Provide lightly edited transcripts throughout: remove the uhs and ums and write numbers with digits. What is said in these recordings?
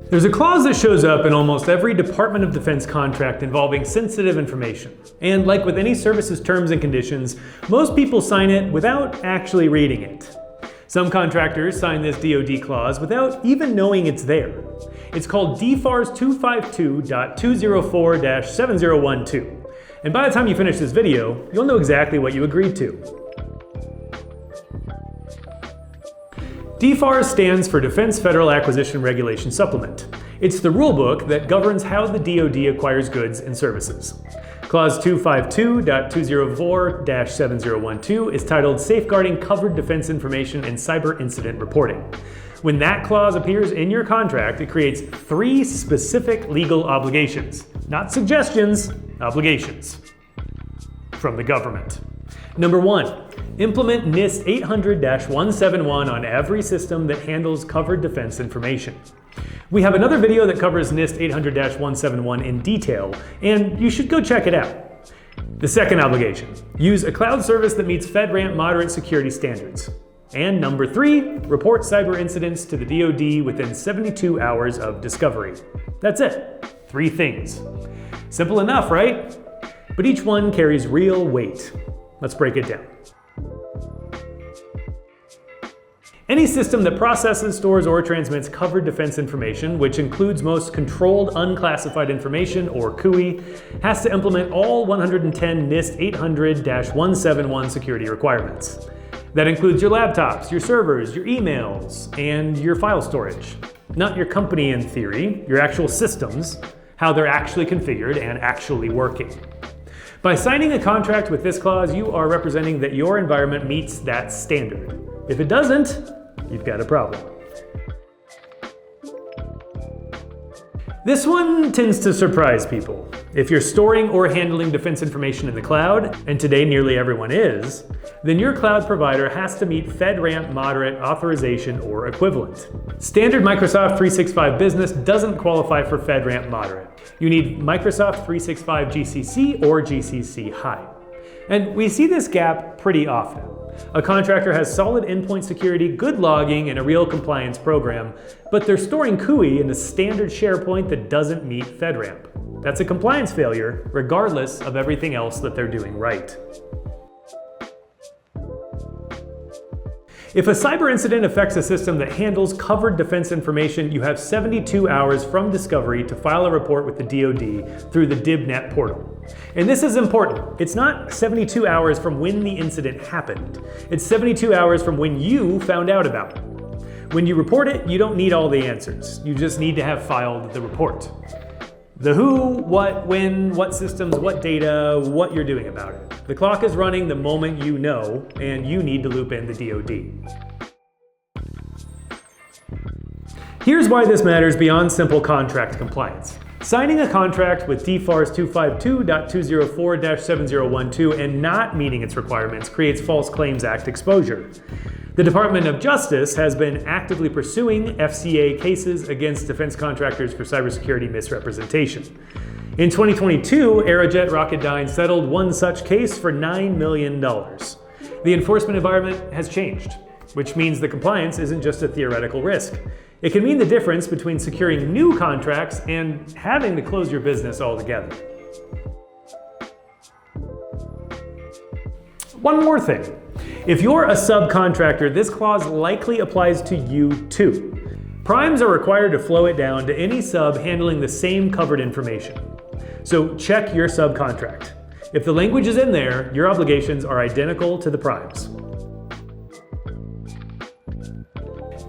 There's a clause that shows up in almost every Department of Defense contract involving sensitive information. And like with any services terms and conditions, most people sign it without actually reading it. Some contractors sign this DoD clause without even knowing it's there. It's called DFARS 252.204-7012. And by the time you finish this video, you'll know exactly what you agreed to. DFARS stands for Defense Federal Acquisition Regulation Supplement. It's the rulebook that governs how the DoD acquires goods and services. Clause 252.204-7012 is titled Safeguarding Covered Defense Information and Cyber Incident Reporting. When that clause appears in your contract, it creates 3 specific legal obligations. Not suggestions, obligations. From the government. Number 1. Implement NIST 800-171 on every system that handles covered defense information. We have another video that covers NIST 800-171 in detail, and you should go check it out. The second obligation, use a cloud service that meets FedRAMP moderate security standards. And number 3, report cyber incidents to the DoD within 72 hours of discovery. That's it. 3 things. Simple enough, right? But each one carries real weight. Let's break it down. Any system that processes, stores, or transmits covered defense information, which includes most controlled unclassified information, or CUI, has to implement all 110 NIST 800-171 security requirements. That includes your laptops, your servers, your emails, and your file storage. Not your company in theory, your actual systems, how they're actually configured and actually working. By signing a contract with this clause, you are representing that your environment meets that standard. If it doesn't, you've got a problem. This one tends to surprise people. If you're storing or handling defense information in the cloud, and today nearly everyone is, then your cloud provider has to meet FedRAMP moderate authorization or equivalent. Standard Microsoft 365 Business doesn't qualify for FedRAMP moderate. You need Microsoft 365 GCC or GCC High. And we see this gap pretty often. A contractor has solid endpoint security, good logging, and a real compliance program, but they're storing CUI in a standard SharePoint that doesn't meet FedRAMP. That's a compliance failure, regardless of everything else that they're doing right. If a cyber incident affects a system that handles covered defense information, you have 72 hours from discovery to file a report with the DoD through the DIBnet portal. And this is important. It's not 72 hours from when the incident happened. It's 72 hours from when you found out about it. When you report it, you don't need all the answers. You just need to have filed the report. The who, what, when, what systems, what data, what you're doing about it. The clock is running the moment you know, and you need to loop in the DoD. Here's why this matters beyond simple contract compliance. Signing a contract with DFARS 252.204-7012 and not meeting its requirements creates False Claims Act exposure. The Department of Justice has been actively pursuing FCA cases against defense contractors for cybersecurity misrepresentation. In 2022, Aerojet Rocketdyne settled one such case for $9 million. The enforcement environment has changed, which means the compliance isn't just a theoretical risk. It can mean the difference between securing new contracts and having to close your business altogether. One more thing. If you're a subcontractor, this clause likely applies to you too. Primes are required to flow it down to any sub handling the same covered information. So check your subcontract. If the language is in there, your obligations are identical to the primes.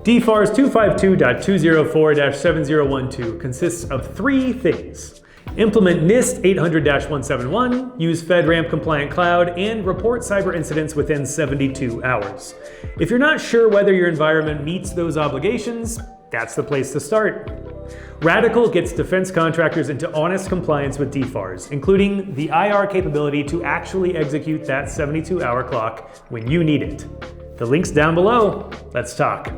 DFARS 252.204-7012 consists of 3 things. Implement NIST 800-171, use FedRAMP compliant cloud, and report cyber incidents within 72 hours. If you're not sure whether your environment meets those obligations, that's the place to start. Radical gets defense contractors into honest compliance with DFARS, including the IR capability to actually execute that 72-hour clock when you need it. The link's down below. Let's talk.